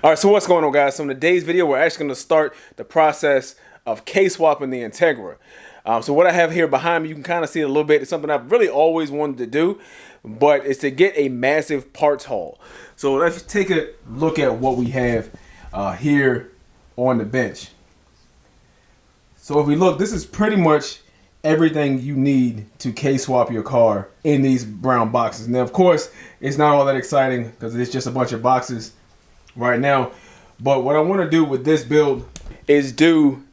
All right, so what's going on, guys? So in today's video, we're actually going to start the process of K-swapping the Integra. So what I have here behind me, you can kind of see it a little bit. It's something I've really always wanted to do, but it's to get a massive parts haul. So let's take a look at what we have here on the bench. So if we look, this is pretty much everything you need to K-swap your car in these brown boxes. Now, of course, it's not all that exciting because it's just a bunch of boxes right now. But what I want to do with this build is do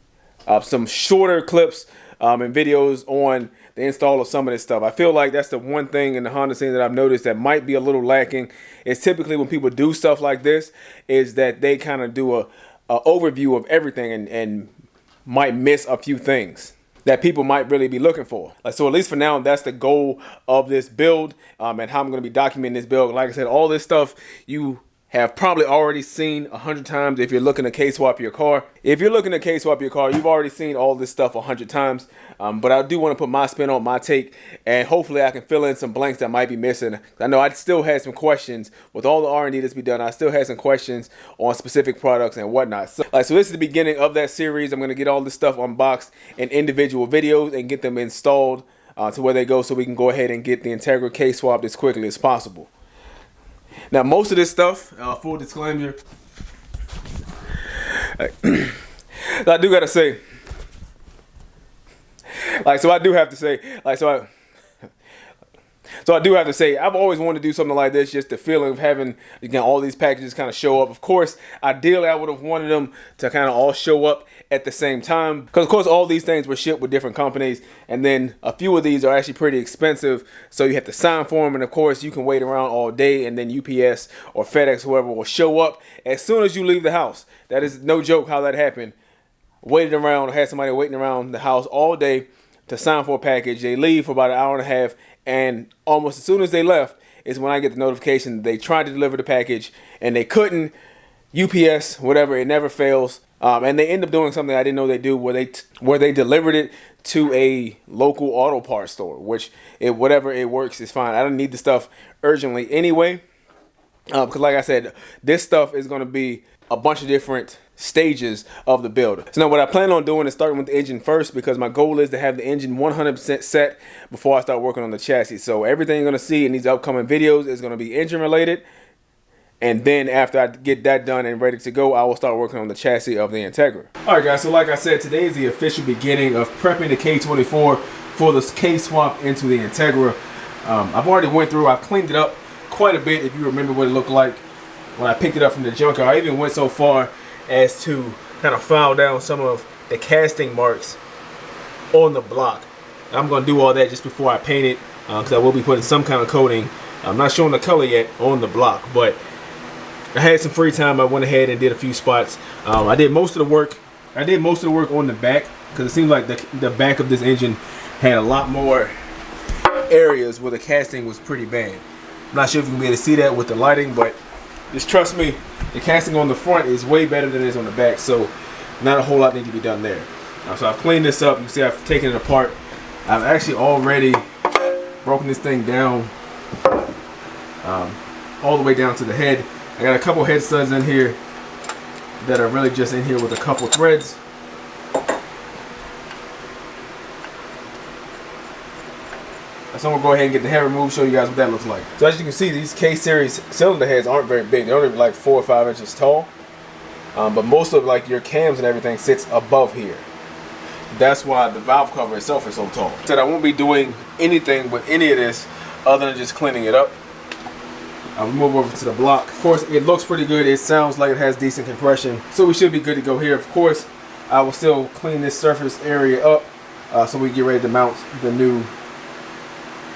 some shorter clips and videos on the install of some of this stuff. I feel like that's the one thing in the Honda scene that I've noticed that might be a little lacking. Is typically when people do stuff like this, is that they kind of do a overview of everything and might miss a few things that people might really be looking for. So at least for now, that's the goal of this build and how I'm going to be documenting this build. Like I said, all this stuff you have probably already seen 100 times if you're looking to K-swap your car. If you're looking to K-swap your car, you've already seen all this stuff 100 times. But I do want to put my spin on my take, and hopefully I can fill in some blanks that might be missing. I know I still had some questions with all the R&D that's been done. I still had some questions on specific products and whatnot. So this is the beginning of that series. I'm going to get all this stuff unboxed in individual videos and get them installed to where they go, so we can go ahead and get the Integra K-swapped as quickly as possible. Now, most of this stuff, full disclosure, I do gotta say, so I do have to say, I've always wanted to do something like this. Just the feeling of having, again, all these packages kind of show up. Of course, ideally, I would have wanted them to kind of all show up at the same time, because of course all these things were shipped with different companies, and then a few of these are actually pretty expensive, so you have to sign for them, and of course you can wait around all day, and then UPS or FedEx, whoever, will show up as soon as you leave the house. That is no joke how that happened. Waited around, had somebody waiting around the house all day to sign for a package. They leave for about an hour and a half, and almost as soon as they left is when I get the notification they tried to deliver the package and they couldn't. UPS, whatever, it never fails. And they end up doing something I didn't know they do, where they delivered it to a local auto parts store, which whatever it works is fine. I don't need the stuff urgently anyway, because like I said, this stuff is going to be a bunch of different stages of the build. So now what I plan on doing is starting with the engine first, because my goal is to have the engine 100% set before I start working on the chassis. So everything you're going to see in these upcoming videos is going to be engine related. And then after I get that done and ready to go, I will start working on the chassis of the Integra. All right, guys, so like I said, today is the official beginning of prepping the K24 for this K-swap into the Integra. I've already went through, I've cleaned it up quite a bit, if you remember what it looked like when I picked it up from the junkyard. I even went so far as to kind of file down some of the casting marks on the block. I'm going to do all that just before I paint it, because I will be putting some kind of coating. I'm not showing the color yet on the block, but I had some free time. I went ahead and did a few spots. I did most of the work. On the back, because it seems like the back of this engine had a lot more areas where the casting was pretty bad. I'm not sure if you can be able to see that with the lighting, but just trust me, the casting on the front is way better than it is on the back, so not a whole lot needs to be done there. So I've cleaned this up. You can see I've taken it apart. I've actually already broken this thing down all the way down to the head. I got a couple head studs in here that are really just in here with a couple threads. So I'm gonna go ahead and get the head removed, show you guys what that looks like. So as you can see, these K-series cylinder heads aren't very big. They're only like 4 or 5 inches tall. But most of like your cams and everything sits above here. That's why the valve cover itself is so tall. I said I won't be doing anything with any of this other than just cleaning it up. I'll move over to the block. Of course, it looks pretty good. It sounds like it has decent compression, so we should be good to go here. Of course, I will still clean this surface area up so we get ready to mount the new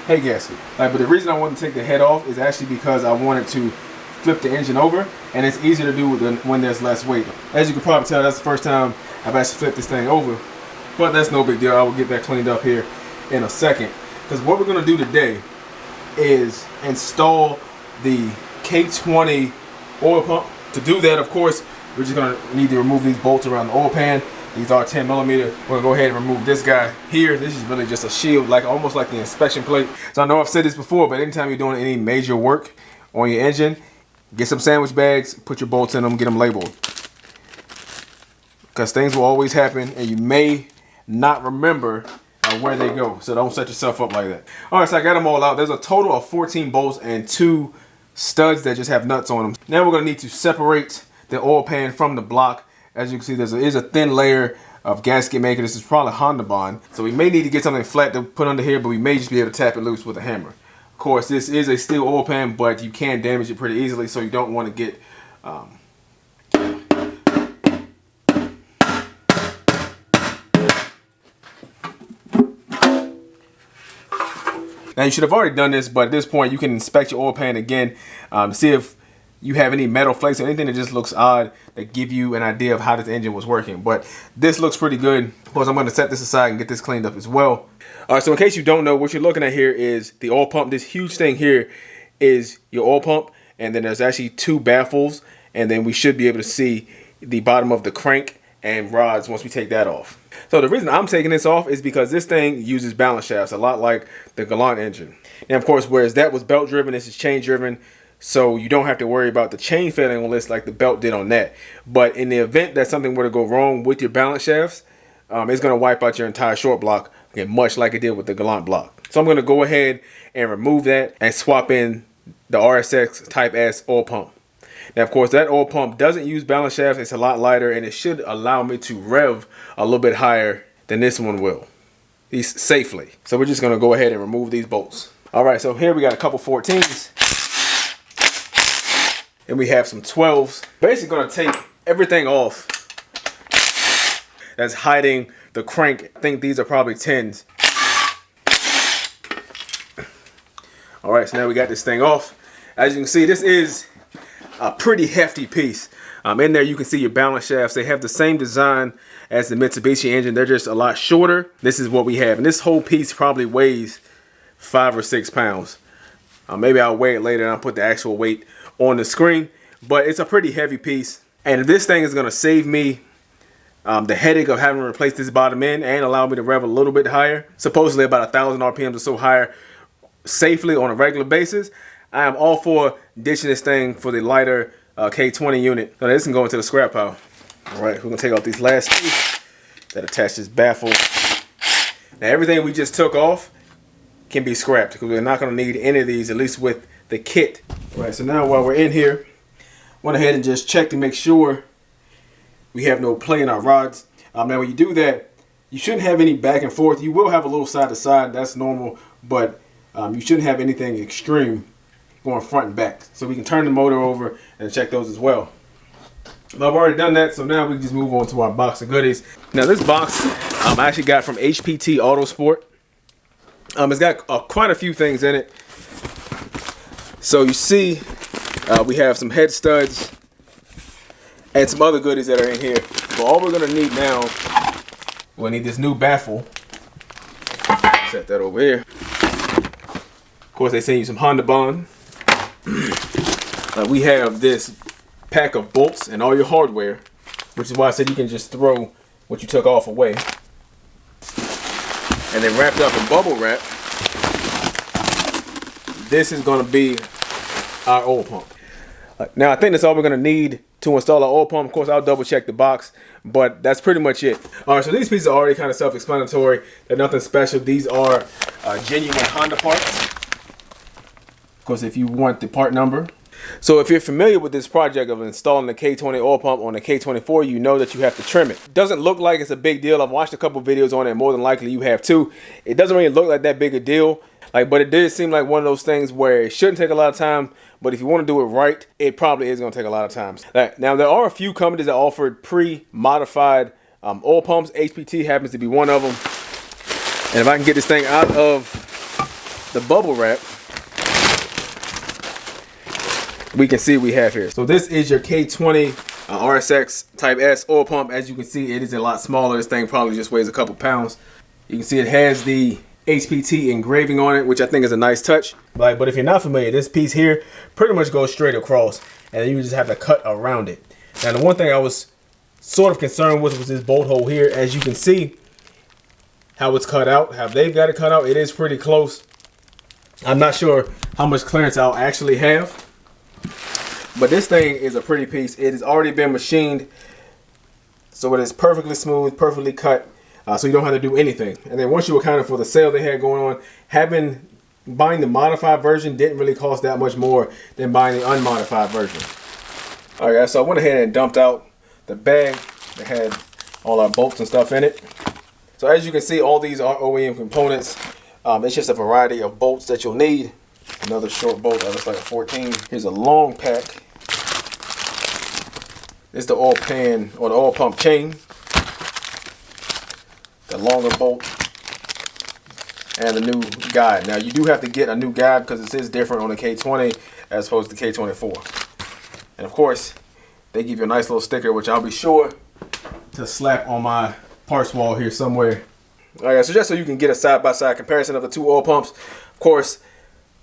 head gasket. But the reason I wanted to take the head off is actually because I wanted to flip the engine over, and it's easier to do when there's less weight. As you can probably tell, that's the first time I've actually flipped this thing over, but that's no big deal. I will get that cleaned up here in a second, because what we're going to do today is install the K20 oil pump. To do that, of course, we're just going to need to remove these bolts around the oil pan. These are 10 millimeter. We're going to go ahead and remove this guy here. This is really just a shield, almost like the inspection plate. So I know I've said this before, but anytime you're doing any major work on your engine, Get some sandwich bags, put your bolts in them, get them labeled. Because things will always happen and you may not remember where they go. So don't set yourself up like that. All right, so I got them all out. There's a total of 14 bolts and 2 studs that just have nuts on them. Now we're gonna need to separate the oil pan from the block. As you can see, there is a thin layer of gasket maker. This is probably Honda Bond. So we may need to get something flat to put under here, but we may just be able to tap it loose with a hammer. Of course, this is a steel oil pan, but you can damage it pretty easily, so you don't want to get Now you should have already done this, but at this point you can inspect your oil pan again, see if you have any metal flakes or anything that just looks odd that give you an idea of how this engine was working. But this looks pretty good. Of course, I'm going to set this aside and get this cleaned up as well. All right, so in case you don't know, what you're looking at here is the oil pump. This huge thing here is your oil pump, and then there's actually 2 baffles, and then we should be able to see the bottom of the crank and rods once we take that off. So the reason I'm taking this off is because this thing uses balance shafts, a lot like the Galant engine. And of course, whereas that was belt driven, this is chain driven. So you don't have to worry about the chain failing on this like the belt did on that. But in the event that something were to go wrong with your balance shafts, it's going to wipe out your entire short block, again, much like it did with the Galant block. So I'm going to go ahead and remove that and swap in the RSX Type S oil pump. Now, of course, that oil pump doesn't use balance shafts. It's a lot lighter, and it should allow me to rev a little bit higher than this one will, at least safely. So we're just going to go ahead and remove these bolts. All right, so here we got a couple 14s. And we have some 12s. Basically going to take everything off that's hiding the crank. I think these are probably 10s. All right, so now we got this thing off. As you can see, this is a pretty hefty piece. In there you can see your balance shafts. They have the same design as the Mitsubishi engine. They're just a lot shorter. This is what we have. And this whole piece probably weighs 5 or 6 pounds. Maybe I'll weigh it later and I'll put the actual weight on the screen. But it's a pretty heavy piece. And this thing is going to save me the headache of having to replace this bottom end and allow me to rev a little bit higher. Supposedly about 1,000 RPMs or so higher safely on a regular basis. I am all for ditching this thing for the lighter K20 unit. So this can go into the scrap pile. All right, we're going to take off these last pieces that attach this baffle. Now everything we just took off can be scrapped because we're not going to need any of these, at least with the kit. All right, so now while we're in here, went ahead and just check to make sure we have no play in our rods. Now when you do that, you shouldn't have any back and forth. You will have a little side to side, that's normal, but you shouldn't have anything extreme going front and back. So we can turn the motor over and check those as well. I've already done that, so now we can just move on to our box of goodies. Now this box I actually got from HPT Autosport. It's got quite a few things in it. So you see we have some head studs and some other goodies that are in here. But all we're gonna need now, we'll need this new baffle. Set that over here. Of course, they send you some Honda Bond. We have this pack of bolts and all your hardware, which is why I said you can just throw what you took off away. And then wrapped up in bubble wrap, this is going to be our oil pump. Now I think that's all we're going to need to install our oil pump. Of course, I'll double check the box, but that's pretty much it. All right, so these pieces are already kind of self-explanatory. They're nothing special. These are genuine Honda parts. Of course, if you want the part number. So if you're familiar with this project of installing the K20 oil pump on the K24, you know that you have to trim it. Doesn't look like it's a big deal. I've watched a couple videos on it, and more than likely you have too. It doesn't really look like that big a deal. But it did seem like one of those things where it shouldn't take a lot of time, but if you want to do it right, it probably is going to take a lot of time. Now, there are a few companies that offered pre-modified oil pumps. HPT happens to be one of them. And if I can get this thing out of the bubble wrap, we can see we have here. So this is your K20 RSX Type S oil pump. As you can see, it is a lot smaller. This thing probably just weighs a couple pounds. You can see it has the HPT engraving on it, which I think is a nice touch. But if you're not familiar, this piece here pretty much goes straight across, and then you just have to cut around it. Now, the one thing I was sort of concerned with was this bolt hole here. As you can see how it's cut out, how they've got it cut out, it is pretty close. I'm not sure how much clearance I'll actually have, But this thing is a pretty piece. It has already been machined, so it is perfectly smooth, perfectly cut, so you don't have to do anything. And then once you accounted for the sale they had going on, buying the modified version didn't really cost that much more than buying the unmodified version. All right, guys, so I went ahead and dumped out the bag that had all our bolts and stuff in it. So as you can see, all these are OEM components. It's just a variety of bolts that you'll need. Another short bolt that looks like a 14. Here's a long pack. This is the oil pan or the oil pump chain. The longer bolt. And the new guide. Now you do have to get a new guide because this is different on the K20 as opposed to the K24. And of course, they give you a nice little sticker, which I'll be sure to slap on my parts wall here somewhere. All right, so just so you can get a side-by-side comparison of the two oil pumps. Of course,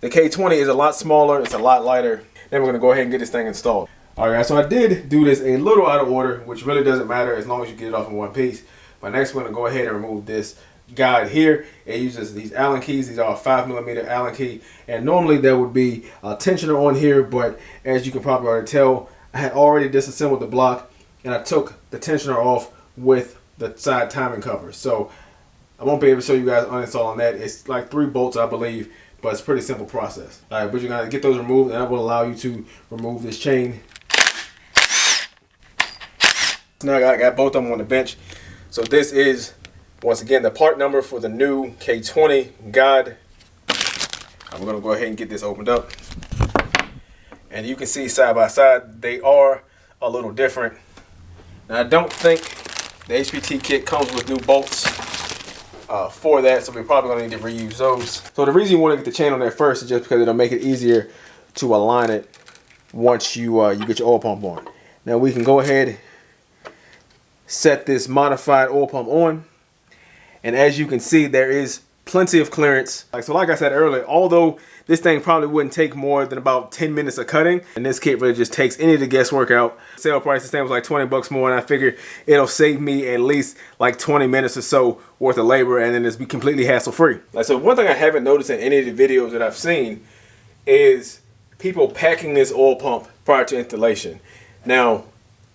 the K20 is a lot smaller, it's a lot lighter. Then we're gonna go ahead and get this thing installed. All right, so I did do this a little out of order, which really doesn't matter as long as you get it off in one piece. But next we're gonna go ahead and remove this guide here. It uses these Allen keys. These are a 5mm Allen key, and normally there would be a tensioner on here, but as you can probably already tell, I had already disassembled the block and I took the tensioner off with the side timing cover. So I won't be able to show you guys uninstalling that. It's like 3 bolts, I believe, but it's a pretty simple process. All right, but you're gonna get those removed, and that will allow you to remove this chain. Now I got both of them on the bench. So this is, once again, the part number for the new K20 guide. I'm gonna go ahead and get this opened up. And you can see side by side, they are a little different. Now I don't think the HPT kit comes with new bolts for that, so we're probably gonna need to reuse those. So the reason you wanna get the chain on there first is just because it'll make it easier to align it once you get your oil pump on. Now we can go ahead, set this modified oil pump on. And as you can see, there is plenty of clearance. Like I said earlier, although this thing probably wouldn't take more than about 10 minutes of cutting, and this kit really just takes any of the guesswork out. Sale price this thing was like 20 bucks more, and I figured it'll save me at least like 20 minutes or so worth of labor, and then it's be completely hassle-free. So one thing I haven't noticed in any of the videos that I've seen is people packing this oil pump prior to installation. Now,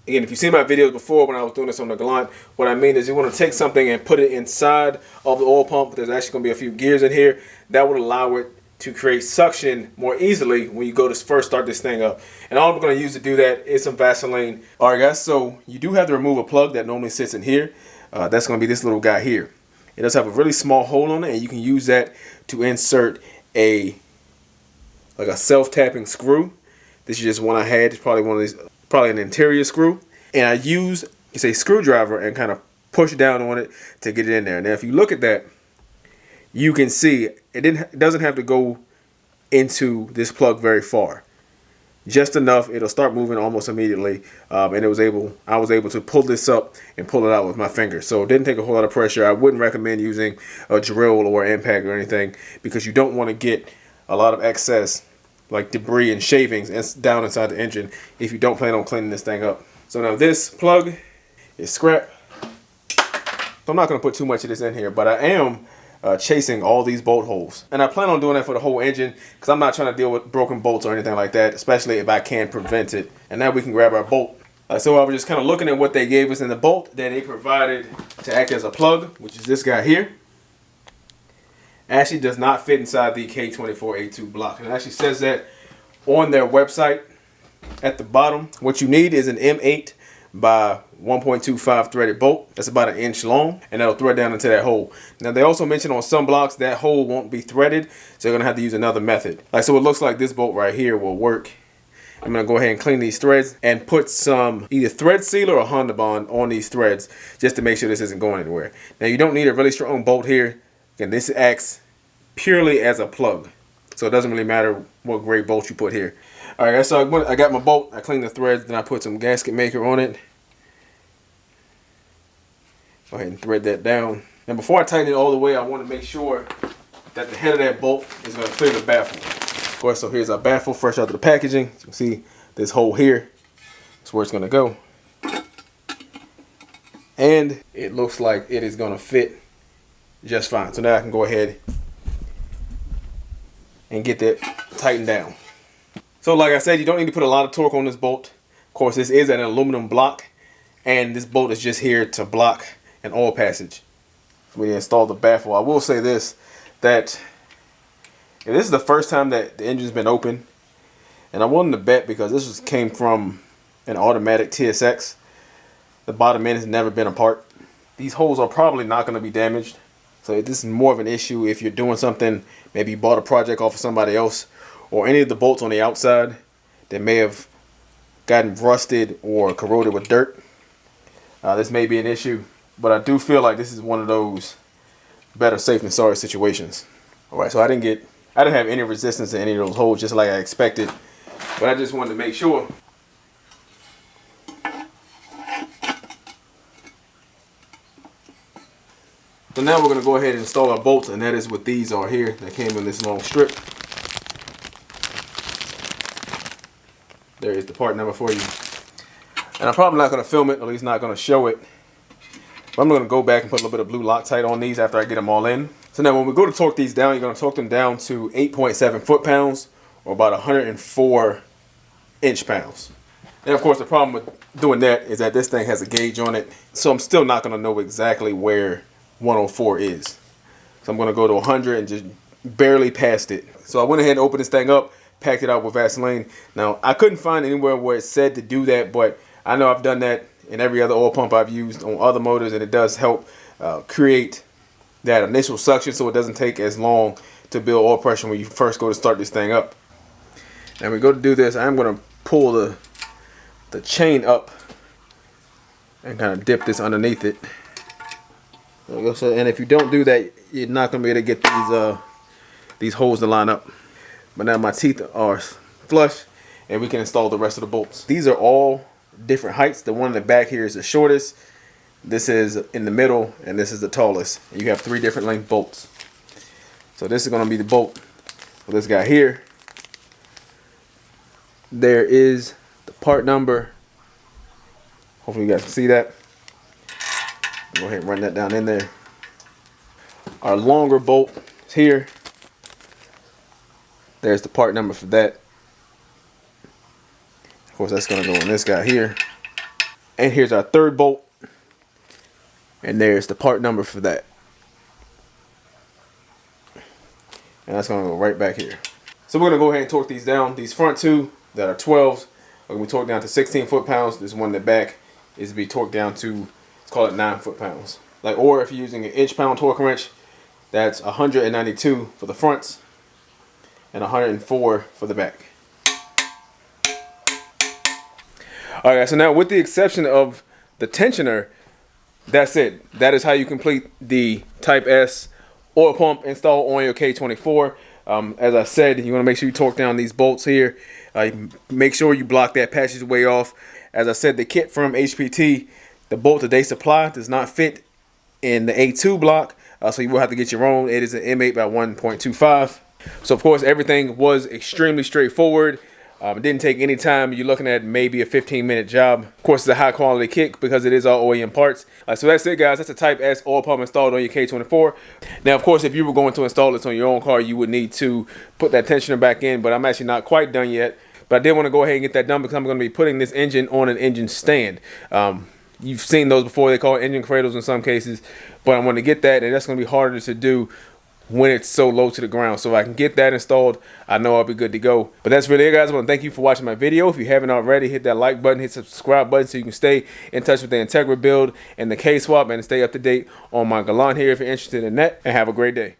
again, if you've seen my videos before when I was doing this on the Gallant, what I mean is you want to take something and put it inside of the oil pump. There's actually going to be a few gears in here that would allow it to create suction more easily when you go to first start this thing up. And all I'm going to use to do that is some Vaseline. All right, guys, so you do have to remove a plug that normally sits in here. That's going to be this little guy here. It does have a really small hole on it, and you can use that to insert a self-tapping screw. This is just one I had. It's probably one of these. Probably an interior screw, and I use a screwdriver and kind of push down on it to get it in there. Now if you look at that, you can see it doesn't have to go into this plug very far, just enough. It'll start moving almost immediately, and I was able to pull this up and pull it out with my finger, so it didn't take a whole lot of pressure. I wouldn't recommend using a drill or impact or anything, because you don't want to get a lot of excess like debris and shavings down inside the engine if you don't plan on cleaning this thing up. So now this plug is scrap. So I'm not going to put too much of this in here, but I am chasing all these bolt holes. And I plan on doing that for the whole engine because I'm not trying to deal with broken bolts or anything like that, especially if I can prevent it. And now we can grab our bolt. So I was just kind of looking at what they gave us in the bolt that they provided to act as a plug, which is this guy here. Actually does not fit inside the K24A2 block. And it actually says that on their website at the bottom. What you need is an M8 by 1.25 threaded bolt. That's about 1 inch long, and that'll thread down into that hole. Now they also mentioned on some blocks that hole won't be threaded, so you're gonna have to use another method. So it looks like this bolt right here will work. I'm gonna go ahead and clean these threads and put some either thread sealer or Honda Bond on these threads just to make sure this isn't going anywhere. Now you don't need a really strong bolt here. Again, this acts purely as a plug, so it doesn't really matter what grade bolt you put here. All right, guys, so I got my bolt. I cleaned the threads, then I put some gasket maker on it. Go ahead and thread that down. And before I tighten it all the way, I want to make sure that the head of that bolt is going to clear the baffle. Of course, so here's our baffle fresh out of the packaging. You can see this hole here. That's where it's going to go. And it looks like it is going to fit just fine. So now I can go ahead and get that tightened down. So like I said, you don't need to put a lot of torque on this bolt. Of course, this is an aluminum block, and this bolt is just here to block an oil passage. We installed the baffle. I will say this, that this is the first time that the engine's been open, and I'm willing to bet because this came from an automatic TSX. The bottom end has never been apart. These holes are probably not going to be damaged. So this is more of an issue if you're doing something, maybe you bought a project off of somebody else, or any of the bolts on the outside that may have gotten rusted or corroded with dirt. This may be an issue, but I do feel like this is one of those better safe than sorry situations. All right, so I didn't have any resistance to any of those holes, just like I expected, but I just wanted to make sure. So now we're going to go ahead and install our bolts, and that is what these are here. They came in this long strip. There is the part number for you. And I'm probably not going to film it, at least not going to show it. But I'm going to go back and put a little bit of blue Loctite on these after I get them all in. So now when we go to torque these down, you're going to torque them down to 8.7 foot-pounds, or about 104 inch-pounds. And of course the problem with doing that is that this thing has a gauge on it. So I'm still not going to know exactly where 104 is. So I'm going to go to 100 and just barely past it. So I went ahead and opened this thing up, packed it out with Vaseline. Now I couldn't find anywhere where it said to do that, but I know I've done that in every other oil pump I've used on other motors, and it does help create that initial suction so it doesn't take as long to build oil pressure when you first go to start this thing up. Now we go to do this, I'm going to pull the chain up and kind of dip this underneath it. So, and if you don't do that, you're not going to be able to get these holes to line up. But now my teeth are flush, and we can install the rest of the bolts. These are all different heights. The one in the back here is the shortest. This is in the middle, and this is the tallest. And you have 3 different length bolts. So this is going to be the bolt for this guy here. There is the part number. Hopefully you guys can see that. Go ahead and run that down in there. Our longer bolt is here. There's the part number for that. Of course, that's going to go in this guy here. And here's our third bolt. And there's the part number for that. And that's going to go right back here. So we're going to go ahead and torque these down. These front 2 that are 12s are going to be torqued down to 16 foot-pounds. This one in the back is to be torqued down to, let's call it 9 foot-pounds. Like, or if you're using an inch-pound torque wrench, that's 192 for the fronts and 104 for the back. All right, so now with the exception of the tensioner, that's it. That is how you complete the Type S oil pump install on your K24. As I said, you want to make sure you torque down these bolts here. Make sure you block that passageway off. As I said, the kit from HPT, the bolt that they supply does not fit in the A2 block, so you will have to get your own. It is an M8 by 1.25. So of course everything was extremely straightforward. It didn't take any time. You're looking at maybe a 15-minute job. Of course, it's a high quality kit because it is all OEM parts. So that's it, guys. That's a Type S oil pump installed on your K24. Now, of course, if you were going to install this on your own car, you would need to put that tensioner back in, but I'm actually not quite done yet. But I did want to go ahead and get that done because I'm going to be putting this engine on an engine stand. You've seen those before. They call it engine cradles in some cases, but I want to get that, and that's going to be harder to do when it's so low to the ground. So if I can get that installed, I know I'll be good to go. But that's really it, guys. I want to thank you for watching my video. If you haven't already, hit that like button, hit the subscribe button so you can stay in touch with the Integra build and the K-swap and stay up to date on my Galant here if you're interested in that. And have a great day.